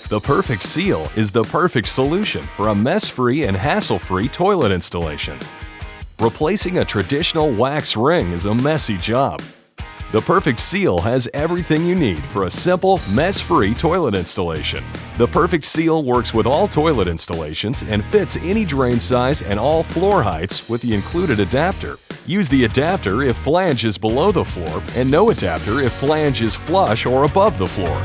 The perfect seal is the perfect solution for a mess-free and hassle-free toilet installation. Replacing a traditional wax ring is a messy job. The perfect seal has everything you need for a simple, mess-free toilet installation. The perfect seal works with all toilet installations and fits any drain size and all floor heights with the included adapter. Use the adapter if flange is below the floor and no adapter if flange is flush or above the floor.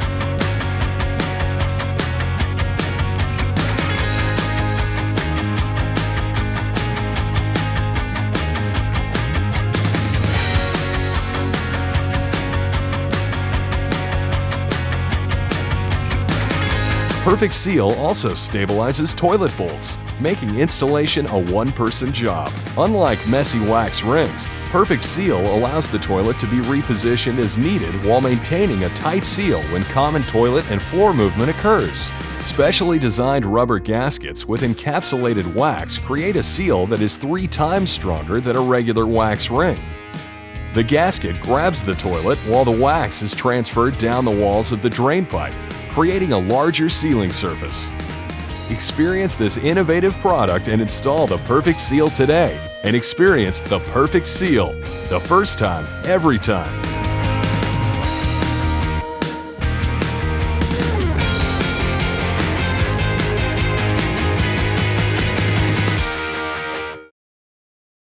Perfect Seal also stabilizes toilet bolts, making installation a one-person job. Unlike messy wax rings, Perfect Seal allows the toilet to be repositioned as needed while maintaining a tight seal when common toilet and floor movement occurs. Specially designed rubber gaskets with encapsulated wax create a seal that is 3 times stronger than a regular wax ring. The gasket grabs the toilet while the wax is transferred down the walls of the drain pipe, creating a larger sealing surface. Experience this innovative product and install the Perfect Seal today and experience the Perfect Seal, the first time, every time.